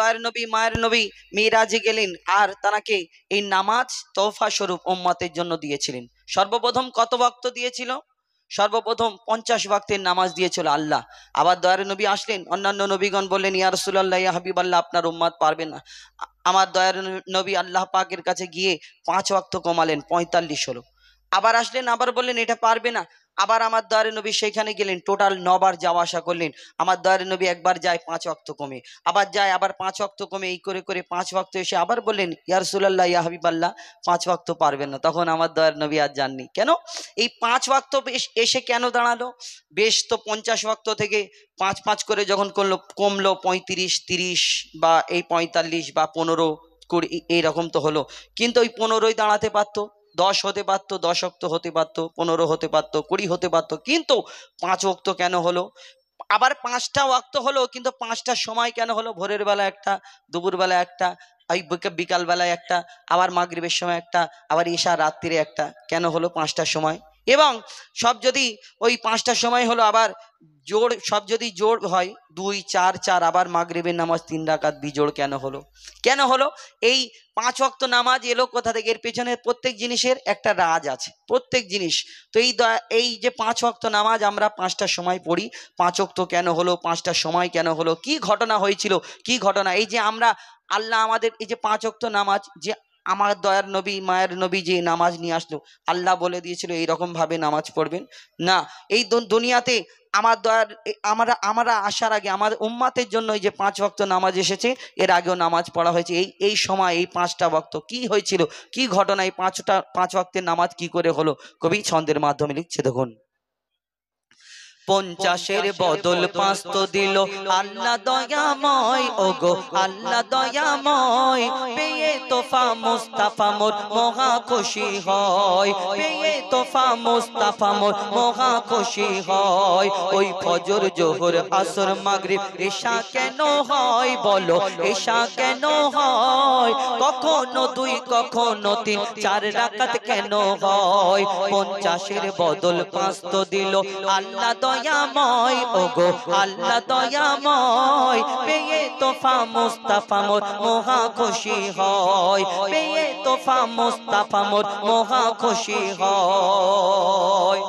দয়ার নবী মায়ের নবী মিরাজে গেলেন আর তাকে এই নামাজ তোহফা স্বরূপ উম্মতের জন্য দিয়েছিলেন। সর্বপ্রথম কত ওয়াক্ত দিয়েছিল? সর্বপ্রথম 50 ওয়াক্তের নামাজ দিয়েছিল আল্লাহ। আবার দয়ার নবী আসলেন, অন্যান্য নবীগণ বললেন ইয়া রাসূলুল্লাহ ইয়া হাবিবাল্লাহ আপনার উম্মত পারবে না। আমার দয়ার নবী আল্লাহ পাকের কাছে গিয়ে 5 ওয়াক্ত কমালেন, 45 হলো। আবার আসলেন, আবার বললেন এটা পারবে না। আবার আমার দয়ার নবী সেখানে গেলেন, টোটাল 9 বার যাওয়া আসা করলেন। আমার দয়ার নবী একবার যায় 5 ওয়াক্ত কমে, আবার যায় আবার 5 ওয়াক্ত কমে, এই করে করে 5 ওয়াক্ত এসে আবার বললেন ইয়া রাসূলুল্লাহ ইয়া হাবিবাল্লাহ 5 ওয়াক্ত পারবেন না। তখন আমার দয়ার নবী আর যাননি। কেন? এই 5 ওয়াক্ত এসে কেন দাঁড়ালো? বেশ তো 50 ওয়াক্ত থেকে 5 5 করে যখন কমলো 35 30 বা এই 45 বা 15 20 এইরকম তো হলো। কিন্তু ওই 15ই দাঁড়াতে পারতো, 10 হতে পারতো, 10 ওয়াক্ত হতে পারতো, 15 হতে পারতো, 20 হতে পারতো, কিন্তু 5 ওয়াক্ত কেন হলো? আবার 5টা ওয়াক্ত হলো, কিন্তু 5টা সময় কেন হলো? ভোরের বেলা একটা, দুপুর বেলা একটা, ওই বিকাল বেলায় একটা, আবার মাগরিবের সময় একটা, আবার ঈশা রাত্রিরে একটা। কেন হলো 5টা সময়? এবং সব যদি ওই 5টা সময় হলো, আবার জোড় সব যদি জোড় হয় 2 4 4, আবার মাগরিবের নামাজ 3 রাকাত বিজোড় কেন হলো? কেন হলো? এই 5 ওয়াক্ত নামাজ এলো কোথা থেকে? এর পেছনে প্রত্যেক জিনিসের একটা রাজ আছে, প্রত্যেক জিনিস। তো এই যে 5 ওয়াক্ত নামাজ আমরা 5টা সময় পড়ি, 5 ওয়াক্ত কেন হলো, 5টা সময় কেন হলো, কি ঘটনা হয়েছিল, কি ঘটনা? এই যে আমরা আল্লাহ আমাদের এই যে 5 ওয়াক্ত নামাজ, যে আমার দয়ার নবী মায়ের নবী যে নামাজ নিয়ে আসলো, আল্লাহ বলে দিয়েছিল এইরকম ভাবে নামাজ পড়বেন না। এই দুনিয়াতে আমার দয়ার আমরা আসার আগে আমার উম্মাতের জন্য এই যে 5 ওয়াক্ত নামাজ এসেছে, এর আগেও নামাজ পড়া হয়েছে। এই সময় এই 5টা ওয়াক্ত কি হয়েছিল, কি ঘটনা, এই 5 ওয়াক্তের নামাজ কি করে হলো, কবি ছন্দের মাধ্যমে লিখছে। দেখুন, 50-এর বদল 5 তো দিল আল্লাহ দয়াময়, ওগো আল্লাহ দয়াময়। পেয়ে তোফা মুস্তাফা মোর মহা খুশি হয়, পেয়ে তোফা মুস্তাফা মোর মহা খুশি হয়। ওই ফজর জোহর আসর মাগরিব ঈশা কেন হয় বলো, ঈশা কেন হয়? কখনো 2 কখনো 3 4 রাকাত কেন হয়? 50-এর বদল 5 তো দিল আল্লাহ দয়াময়, ওগো আল্লাহ দয়াময়। পেয়ে তোফা মুস্তাফা মোর মহা খুশি হয়, পেয়ে তোফা মুস্তাফা মোর মহা খুশি হয়।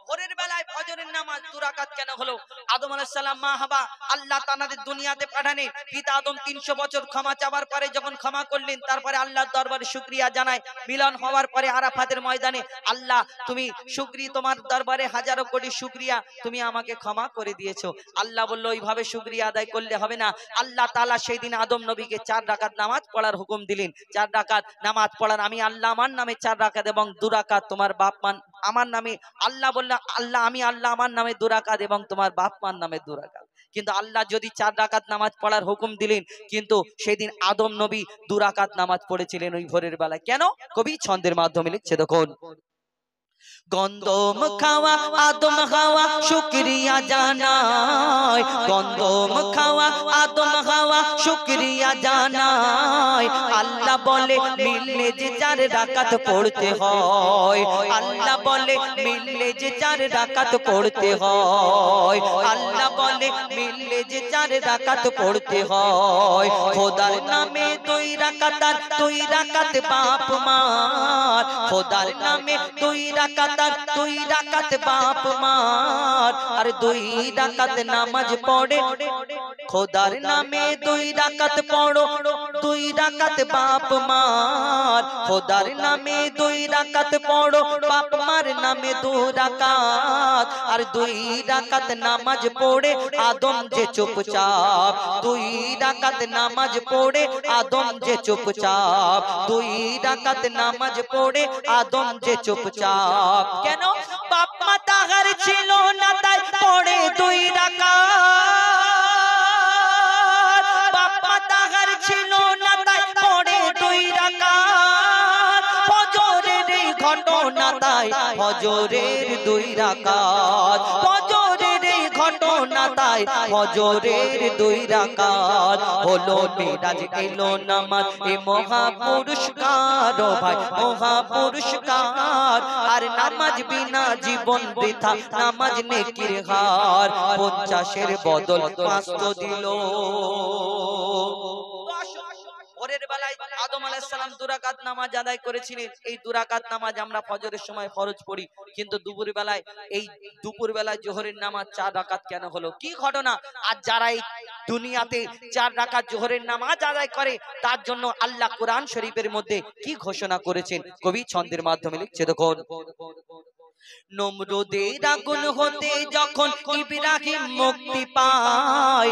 ভোরের বেলায় ফজরের নামাজ 2 রাকাত কেন হলো? আদম আলাইহিস সালাম মা হাওয়া আল্লাহ তাআলাদের দুনিয়াতে পাঠানে, পিতা আদম 300 বছর ক্ষমা চাওয়ার পরে যখন ক্ষমা করলেন, তারপরে আল্লাহর দরবারে শুকরিয়া জানায়। মিলন হওয়ার পরে আরাফাতের ময়দানে আল্লাহ তুমি শুকরিয়া, তোমার দরবারে হাজারো কোটি শুকরিয়া, তুমি আমাকে ক্ষমা করে দিয়েছো। আল্লাহ বলল ওইভাবে শুকরিয়া আদায় করলে হবে না। আল্লাহ তাআলা সেই দিন আদম নবীকে 4 রাকাত নামাজ পড়ার হুকুম দিলেন। 4 রাকাত নামাজ পড়ার, আমি আল্লাহ আমার নামে 4 রাকাত এবং 2 রাকাত তোমার বাপ মান আমার নামে। আল্লাহ বলল আল্লাহ আমি আল্লাহ আমার নামে 2 রাকাত এবং তোমার বাপ মার নামে 2 রাকাত। কিন্তু আল্লাহ যদি 4 রাকাত নামাজ পড়ার হুকুম দিলেন, কিন্তু সেদিন আদম নবী 2 রাকাত নামাজ পড়েছিলেন ওই ভোরের বেলায়। কেন? কবি ছন্দের মাধ্যমে লিখছে। দেখুন, গন্ধম খাওয়া আদম হাওয়া শুকরিয়া জানায়, গন্ধম খাওয়া আদম হাওয়া শুকরিয়া জানায়। আল্লাহ বলে মিললে যে 4 রাকাত পড়তে হয়, আল্লাহ বলে মিললে যে 4 রাকাত পড়তে হয়, আল্লাহ বলে মিললে যে 4 রাকাত পড়তে হয়। খোদার নামে 2 রাকাত আর 2 রাকাত বাপ মার, খোদার নামে 2 রাকাত আর 2 রাকাত বাপ মার। আর 2 রাকাত নামাজ পড়ে খোদার নামে 2 রাকাত পড়ো, 2 রাকাত বাপ মার। খোদার নামে 2 রাকাত পড়ো, বাপ মার নামে 2 রাকাত। আর 2 রাকাত নামাজ পড়ে আদম যে চুপচাপ, 2 রাকাত নামাজ পড়ে আদম যে চুপচাপ, 2 রাকাত নামাজ পড়ে আদম যে চুপচাপ। কেন? বাপ মা তাহার ছিল না তাই পড়ে 2 রাকাত, বাপ মা তাহার ছিল না তাই পড়ে 2 রাকাত। ফজরের এই ঘটনা তাই ফজরের 2 রাকাত, ফজরের এই ঘটনা তাই ফজরের 2 রাকাত। হলো মিরাজ এলো নামাজ এ মহা পুরস্কার, ও ভাই মহা পুরস্কার। আর নামাজ বিনা জীবন বৃথা, নামাজ নেকির হার। 50-এর বদল 5 তো দিল বেলায় আদম আলাইহিস সালাম 2 রাকাত নামাজ আদায় করেছিলেন। এই 2 রাকাত নামাজ আমরা ফজরের সময় ফরজ পড়ি, কিন্তু দুপুর বেলায় জোহরের নামাজ 4 রাকাত কেন হলো? কি ঘটনা? আর যারা এই দুনিয়াতে 4 রাকাত জোহরের নামাজ আদায় করে তার জন্য আল্লাহ কোরআন শরীফের মধ্যে কি ঘোষণা করেছেন কবি ছন্দের মাধ্যমে লিখছে দেখুন। নমরুদের আগুন হতে যখন ইব্রাহিম মুক্তি পায়,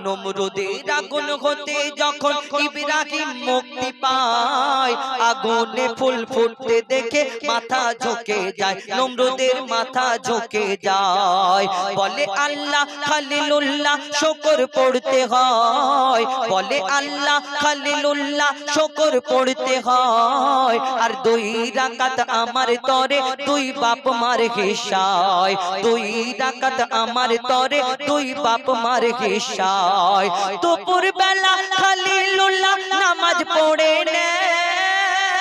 নমরুদের আগুন হতে যখন ইব্রাহিম মুক্তি পায়, আগুনে ফুল ফুটতে দেখে মাথা ঝুঁকে যায়, নমরুদের মাথা ঝুঁকে যায়। বলে আল্লাহ খলিলুল্লাহ শুকর পড়তে হয়, বলে আল্লাহ খলিলুল্লাহ শুকর পড়তে হয়। আর 2 রাকাত আমার তরে 2 বাপ মার হিসায়, 2 রাকাত আমার তরে 2 বাপ মার হিসায়। দুপুর বেলা খলিলুল্লাহ নামাজ পড়ে নেয়,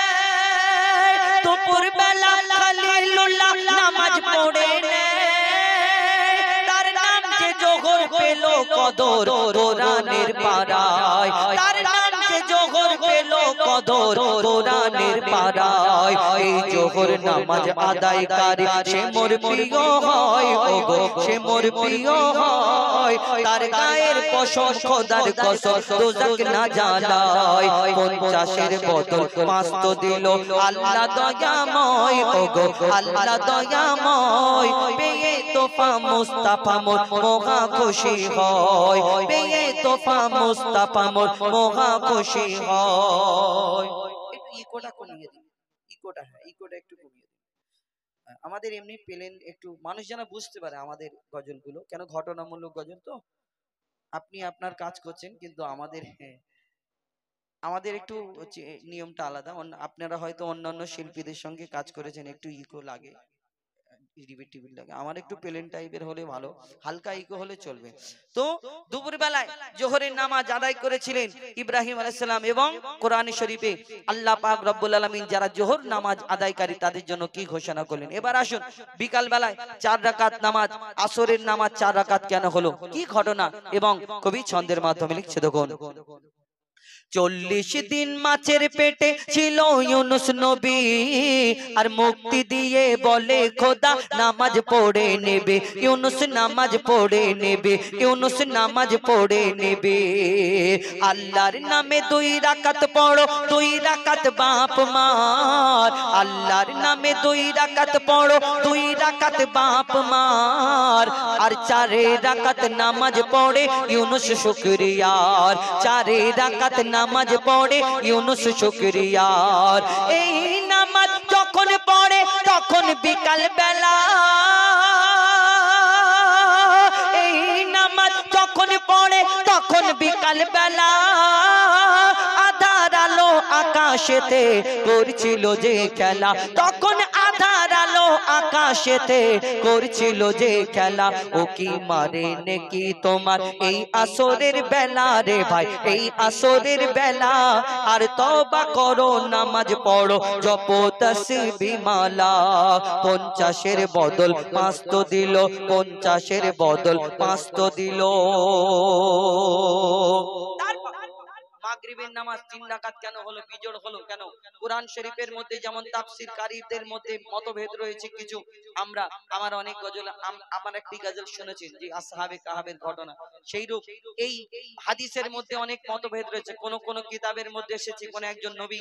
দুপুর বেলা খলিলুল্লাহ নামাজ পড়ে নেয়। তার নাম যে জোহর পেল কদর কোরআনের পারায়, তার নাম যে জোহর পেল কদর কোরআনের পারায়। এই জোহর নামাজ আদায়কারী সে মোর প্রিয় হয়, ওগো সে মোর প্রিয় হয়। তার গায়ের পশম খোদার কসম দোজখ না জ্বালায়। 50-এর বদল 5 তো দিল আল্লাহ দয়াময়, ওগো আল্লাহ দয়াময়। পেয়ে তোফা মুস্তাফা মোর মহা খুশি হয়, পেয়ে তোফা মুস্তাফা মোর মহা খুশি হয়। একটু ইকোটা কমিয়ে দিন, ইকোটা, হ্যাঁ ইকোটা একটু কমিয়ে দিন। আমাদের এমনি পেলেন একটু মানুষ যেন বুঝতে পারে আমাদের গজলগুলো কেন ঘটনামূলক গজল, তো আপনি আপনার কাজ করছেন, কিন্তু আমাদের একটু নিয়মটা আলাদা। আপনারা হয়তো অন্যান্য শিল্পীদের সঙ্গে কাজ করেছেন, একটু ইকো লাগে, রিপিট লাগে। আমার একটু প্লেন টাইপের হলে ভালো, হালকা ইকো হলে চলবে। তো দুপুর বেলায় জোহরের নামাজ আদায় করেছিলেন ইব্রাহিম আলাইহিস সালাম, এবং কোরআন শরীফে আল্লাহ পাক রব্বুল আলামিন যারা জোহর নামাজ আদায়কারী তাদের জন্য কি ঘোষণা করলেন। এবার আসুন বিকাল বেলায় 4 রাকাত নামাজ, আসরের নামাজ 4 রাকাত কেন হলো, কি ঘটনা, এবং কবি ছন্দের মাধ্যমে লিখছে দেখুন। 40 দিন মাছের পেটে ছিল ইউনুস নবী, আর মুক্তি দিয়ে বলে খোদা নামাজ পড়ে নেবে, ইউনুস নামাজ পড়ে নেবে, ইউনুস নামাজ পড়ে নেবে। আল্লাহর নামে 2 রাকাত পড়ো, 2 রাকাত বাপ মার, আল্লাহর নামে 2 রাকাত পড়ো, 2 রাকাত বাপ মার। আর 4 রাকাত নামাজ পড়ে ইউনুস শুকরিয়ার, 4 রাকাত নামাজ পড়ে ইউনুস শুকরিয়ার। এই নামাজ যখন পড়ে তখন বিকাল বেলা, এই নামাজ যখন পড়ে তখন বিকাল বেলা। আধার আলো আকাশেতে করছিল যে খেলা, তখন আধার আলো আকাশেতে করছিল যে খেলা। ও কি মারে নেকি তোমার এই আসরের বেলা রে ভাই, এই আসরের বেলা। আর তওবা করো নামাজ পড়ো জপো তাসবিহ মালা। 50-এর বদল 5 তো দিল, 50-এর বদল 5 তো দিল। মাগরিবের নামাজ 3 রাকাত কেন হলো, বিজোড় হলো কেন? কোরআন শরীফের মধ্যে যেমন তাফসীরকারীদের মধ্যে মতভেদ রয়েছে কিছু, আমার অনেক গজল, আমার একটি গজল শুনেছেন যে আসহাবে কাহাবের ঘটনা, সেইরূপ এই হাদিসের মধ্যে অনেক মতভেদ রয়েছে। কোন কোন কিতাবের মধ্যে এসেছে কোন একজন নবী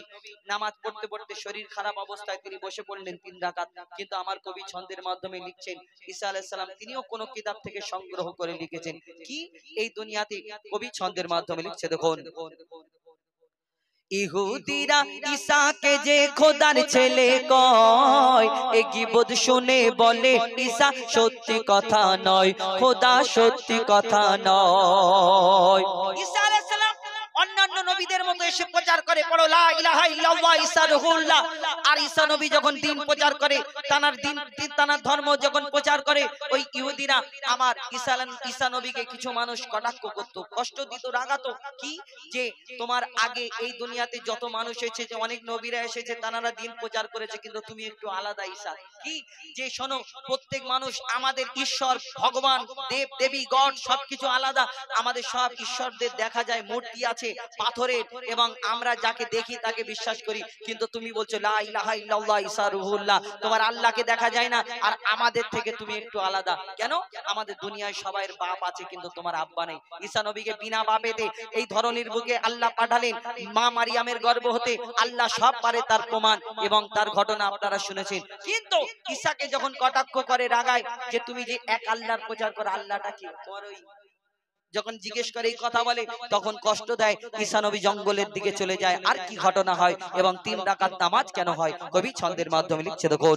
নামাজ পড়তে পড়তে শরীর খারাপ অবস্থায় তিনি বসে পড়লেন 3 রাকাত, কিন্তু আমার কবি ছন্দের মাধ্যমে লিখছেন ঈসা আলাইহিস সালাম তিনিও কোন কিতাব থেকে সংগ্রহ করে লিখেছেন। কি এই দুনিয়াতে কবি ছন্দের মাধ্যমে লিখছে দেখুন। ইহুদিরা ঈসাকে যে খোদার ছেলে কয়, এ গীবত শুনে বলে ঈসা সত্যি কথা নয়, খোদা সত্যি কথা নয়। ঈসা আলাইহিস সালাম অন্যান্য নবীদের মতো এসে প্রচার করে পড়ো লা ইলাহা ইল্লাল্লাহ ঈসা রাসূলুল্লাহ। আর ঈসা নবী যখন দ্বীন প্রচার করে, তানার ধর্ম যখন প্রচার করে, ওই ইহুদিরা আমার ঈসা নবীকে কিছু মানুষ কটাক্ষ করত, কষ্ট দিত, রাগাতো। কি যে তোমার আগে এই দুনিয়াতে যত মানুষ এসেছে, অনেক নবীরা এসেছে, তানারা দ্বীন প্রচার করেছে, কিন্তু তুমি একটু আলাদা ঈসা। কি যে শোনো, প্রত্যেক মানুষ আমাদের ঈশ্বর ভগবান দেব দেবী গড সবকিছু আলাদা। আমাদের সব ঈশ্বরদের দেখা যায় মূর্তি আছে, পাথরে পাথরের, এবং আমরা যাকে দেখি তাকে বিশ্বাস করি, কিন্তু তুমি বলছো লা ইলাহা ইল্লাল্লাহ ঈসা রুহুল্লাহ, তোমার আল্লাহকে দেখা যায় না, আর আমাদের থেকে তুমি একটু আলাদা কেন? আমাদের দুনিয়ায় সবাইয়ের বাপ আছে কিন্তু তোমার আব্বা নেই। ঈসা নবীকে বিনা বাপেতে এই ধরনের বুকে আল্লাহ পাঠালেন, মা মারিয়ামের গর্ভ হতে, আল্লাহ সব পারে তার প্রমাণ এবং তার ঘটনা আপনারা শুনেছেন। কিন্তু ঈসাকে যখন কটাক্ষ করে রাগায় যে তুমি যে এক আল্লাহর প্রচার করো, আল্লাহটা কি? তোমার ওই যখন জিজ্ঞেস করে এই কথা বলে তখন কষ্ট দেয়, ঈসা নবী জঙ্গলের দিকে চলে যায়। আর কি ঘটনা হয় এবং 3 রাকাত নামাজ কেন হয়, কবি ছন্দের মাধ্যমে লিখছে দেখুন।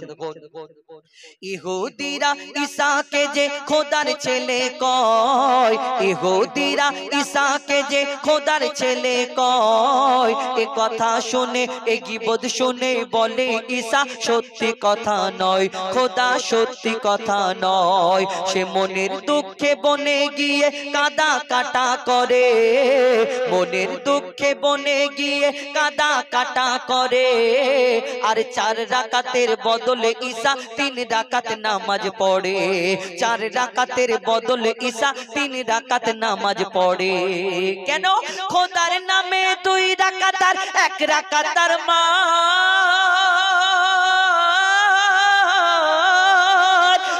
ইহুদিরা ঈসাকে যে খোদার ছেলে কয়, ইহুদিরা ঈসাকে যে খোদার ছেলে কয়, এ কথা শুনে এ গীবত শুনে বলে ঈসা সত্যি কথা নয়, খোদা সত্যি কথা নয়। সে মনের দুঃখে বনে গিয়ে কাদা কাটা করে, মনের দুঃখে বনে গিয়ে কাদা কাটা করে, আর 4 রাকাতের বদলে ঈসা 3 রাকাত নামাজ পড়ে, 4 রাকাতের বদলে ঈসা 3 রাকাত নামাজ পড়ে। কেন? খোদার নামে 2 রাকাত আর 1 রাকাত তার মা,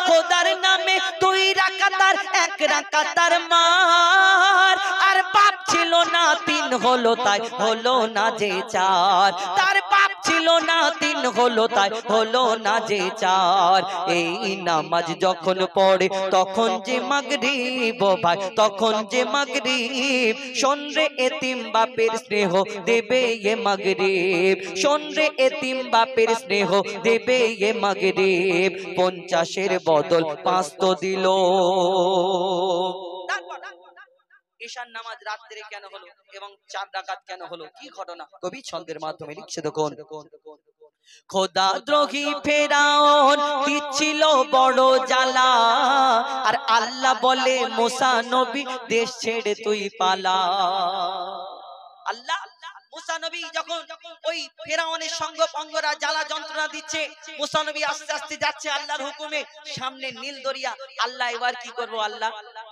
খোদার নামে 2 রাকাত আর 1 রাকাত তার মার, আর বাপ ছিল না 3 হলো তাই হলো না যে 4, তার বাপ ছিল না 3 হলো তাই হলো না যে 4। এই নামাজ যখন পড়ে তখন যে মাগরিব ভাই, তখন যে মাগরিব, শোন রে এতিম বাপের স্নেহ দেবে এ মাগরিব, শোন রে এতিম বাপের স্নেহ দেবে এ মাগরিব। 50-এর বদল 5 তো দিল। ঈশার নামাজ রাত্রে কেন হলো এবং 4 রাকাত কেন হলো, কি ঘটনা, কবি ছন্দের মাধ্যমে লিখছে দেখুন। খোদা দ্রোহী ফেরাউন দিচ্ছিল বড় জ্বালা, আর আল্লাহ বলে মুসা নবী দেশ ছেড়ে তুই পালা। আল্লাহ মুসা নবী যখন ওই ফেরাউনের সঙ্গ পঙ্গরা জ্বালা যন্ত্রণা দিচ্ছে, মুসা নবী আস্তে আস্তে যাচ্ছে আল্লাহর হুকুমে, সামনে নীল দরিয়া। আল্লাহ এবার কি করব, আল্লাহ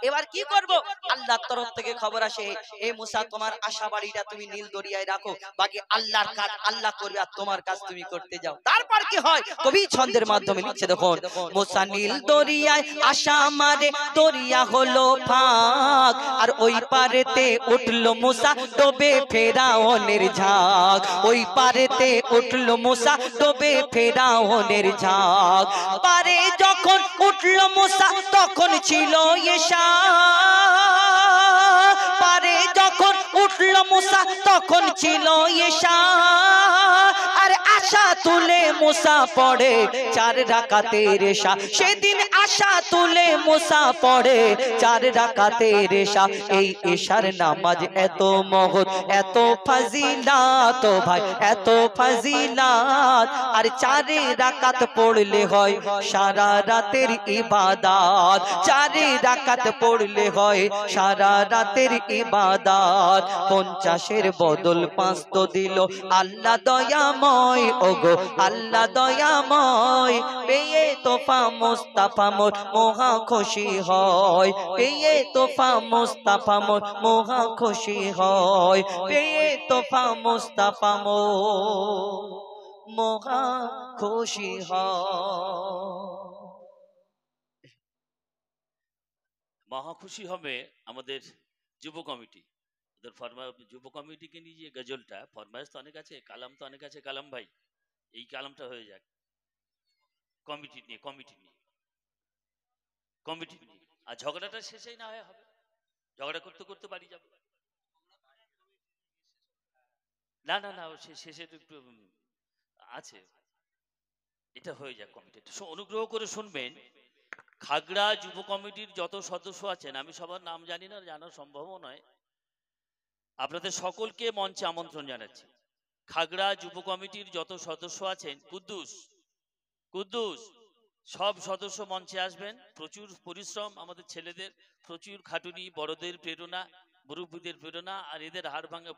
এবার কি করব? আল্লাহর তরফ থেকে খবর আসে, এ মুসা তোমার আশা বাড়িটা তুমি নীল দরিয়ায় রাখো, বাকি আল্লাহর কাজ আল্লাহ করবে, আর তোমার কাজ তুমি করতে যাও। তারপর কি হয়, কবি ছন্দের মাধ্যমে লিখছে দেখুন। মুসা নীল দরিয়ায় আশা মারে, দরিয়া হলো ফাঁক, আর ওই পারেতে উঠলো মুসা ডোবে ফেরাউনের ঝাঁক, ওই পারেতে উঠলো মুসা ডোবে ফেরাউনের ঝাঁক। পারে যখন উঠলো মুসা তখন ছিল ঈশা, পারে যখন উঠলো মুসা তখন ছিল ঈশা, আর আশা তুলে মুসা পড়ে 4 রাকাতের ঈশা, সেদিন আশা তুলে মুসা পড়ে 4 রাকাতের ঈশা। এই ঈশার নামাজ এত মহৎ এত ফাজিলাত ভাই, এত ফাজিলাত, আর 4 রাকাত পড়লে হয় সারা রাতের ইবাদত, 4 রাকাত পড়লে হয় সারা রাতের ইবাদত। 50-এর বদল 5 তো দিল আল্লাহ দয়াময়, ওগো আল্লাহ দয়াময়। পেয়ে তোফা মুস্তাফা মোর মহা খুশি হয়, পেয়ে তোফা মুস্তাফা মোর মহা খুশি হয়, পেয়ে তোফা মুস্তাফা মোর মহা খুশি হয়। মহা খুশি হবে আমাদের যুব কমিটি, ওদের যুব কমিটিকে নিয়ে যে গজলটা ফরমাইশ তো অনেক আছে, কালাম তো অনেক আছে, কালাম ভাই এই কালামটা হয়ে যাক কমিটি নিয়ে, কমিটি নিয়ে, কমিটি নিয়ে। আর ঝগড়াটা শেষেই না হয় হবে, ঝগড়া করতে করতে বাড়ি যাবো। না না না, শেষে একটু আছে, এটা হয়ে যাক কমিটি। অনুগ্রহ করে শুনবেন, খাগড়া যুব কমিটির যত সদস্য আছেন, আমি সবার নাম জানি না, জানা সম্ভবও নয়, আপনাদের সকলকে মঞ্চে আমন্ত্রণ জানাচ্ছি। খাগড়া যুব কমিটির যত সদস্য আছেন, কুদ্দুস কুদ্দুস সব সদস্য মঞ্চে আসবেন। প্রচুর পরিশ্রম আমাদের ছেলেদের, প্রচুর খাটুনি, বড়দের প্রেরণা, মুরব্বীদের প্রেরণা, আর এদের হাড় ভাঙা